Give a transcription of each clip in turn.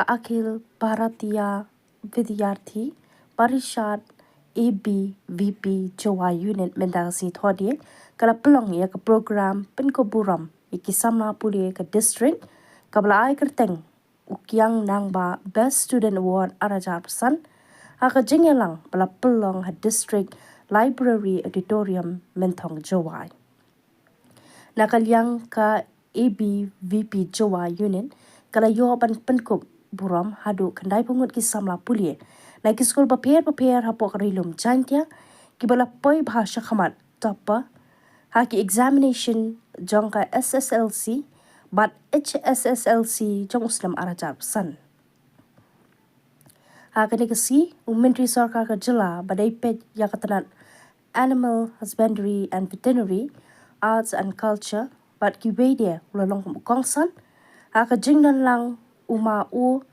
Akhil Bharatiya Vidyarthi Parishad ABVP jowai unit mendagasi thodi kala pelong ya ke program penkoburam iki samla pule ke district kabla ai kyrteng U Kiang Nangbah Best Student Award arajar pesan Haka jingelang bala pelong ha district library auditorium mentong jowai nakalyang ka ABVP jowai unit kala yo ban penkup buram hadu kendai pungut ki samla pule na ki school prepare hapok rilum jantia ki bala poi bahasa khamat tapa ha ki examination jong ka SSLC but HSSLC jong uslam arajar san ha ka negasi Menteri Sarkar ka jila badai pej ya katanat animal husbandry and veterinary arts and culture but ki wedia ulalong kongsan ha ka jingnan lang Uma U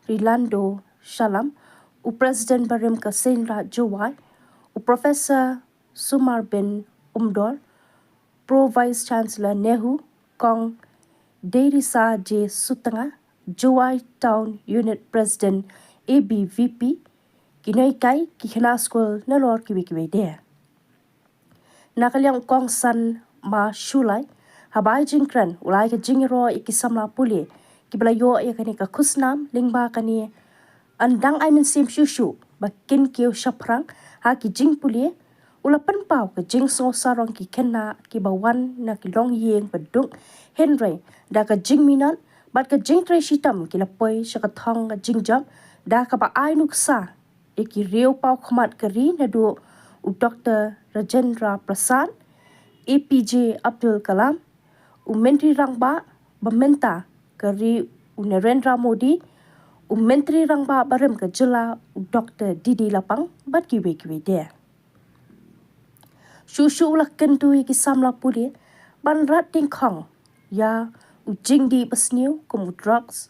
Rilando Shalam, U President Barim Kasenra Jowai, U Professor Sumar bin Umdor, Pro Vice Chancellor Nehu, Kong Derisa J Sutanga, Jowai Town Unit President ABVP, Kinoy Kai, Kikana School, Nalor Kiwikiwe there. Nakalyang Kong San Ma Shulai, Habai Jingkran, Ulai ka Jingiro ikisamla pule, Kiblayo ya kani ka Khusnam lingba kani andang I min sim shushu bakin kiyo shaprang ha ki jing pulie ulapan pau ka jing so sarong ki kena ki bawan na ki long yeng badung Henry da ka jing minat bat ka jing tre shitam ki lapoi sya ka thong ka jing jam da ka ba ai nuksa ki reu pau khmat kari na do u Dr. Rajendra Prasad APJ Abdul Kalam u Menteri Rangba Bamenta kari Narendra Modi Menteri Rangba Barim ke jela Dr. Didi Lapang bat kiwe dia. Shushu ulah kentu ki samla puli ban rat ding khong ya ujing di pesniu kum drugs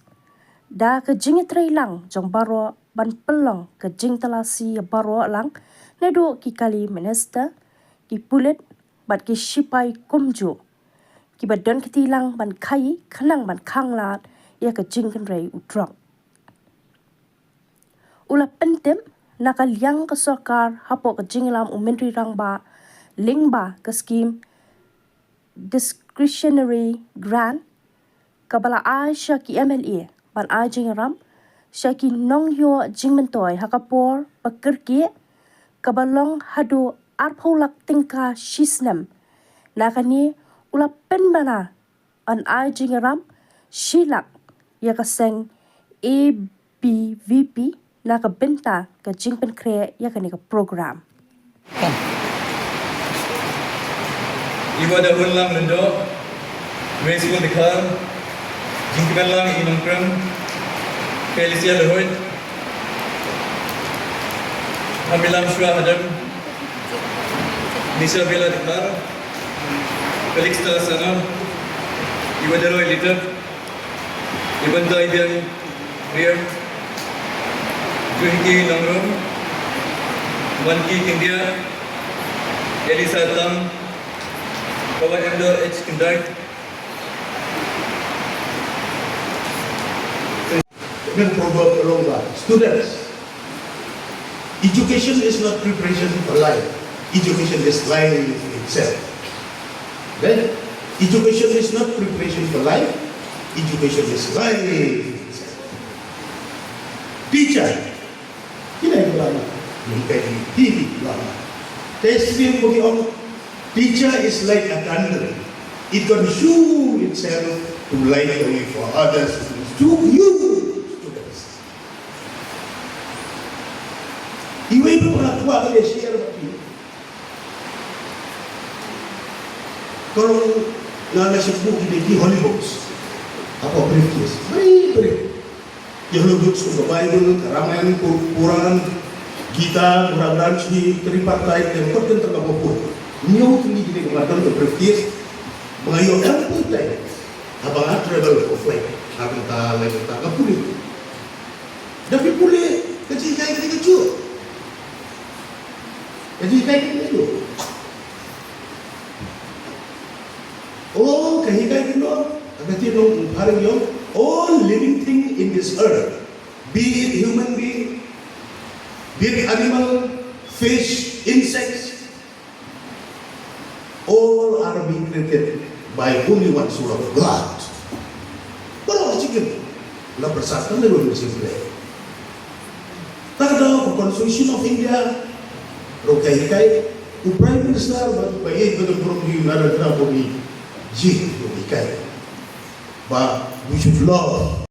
da ke jing lang jong baro ban pelong ke jing telasi baro lang nedo ki kali minister ki pulit bat ki shipai kumju ki badan ketilang ban kai khanang ban khanglat ya ka jingkan rai udrok ula pentem nakalyang ka sarkar hapo ka jinglam Menteri Rangba lingba ka scheme discretionary grant kabala Aisha ki MLA ban a jingram shaki nongyo jingmentoy hakapor pakirki kabalong hadu arpholak tingka shisnam nakani ula penbana an a jingram shilak ya kaseng ABVP na ka benta ka jingpen kre ya ka program. Iwa da ulang rendo, mesiko dikhar, jingpen lang inongkram, Felicia Lehoit, Hamilam Shua Hadam, Nisha Bela dikhar, Felix Talasana, Iwa da Roy Litter, Iban da Ibian Rear, Juhiki Nangrum, Manki India, Elisa Tam, Kawan Emdo H. Kindak. Dengan proverb Longga, students, education is not preparation for life. Education is life itself. Then, education is not preparation for life. Education is life itself. Teacher, tidak ulama, mereka ini ulama. Testing bagi orang, teacher is like a candle. It can show itself to light the way for others, to you. Ibu pernah tua kali share begini. Kalau nak sebut di Holy Books, apa briefcase, brief. Yang lebih suka Bible, Ramayana, Quran, Gita, Quran, Sri, tripartite, yang penting terkabur. New tinggi jadi kemarin untuk briefcase, mengayo ampuh tay, abang travel of life, abang tak lagi tak kapuli. Tapi pule kecil kayak kecil. Jadi kayak gitu. Oh, kayak gitu. Agak tiada orang parang yang all living thing in this earth be it human being, be it animal, fish, insects, all are being created by only one soul of God. Pero chicken, la persatuan lebih simple. Kada Constitution of India, rokai the Prime Minister, but by it, the problem But we should love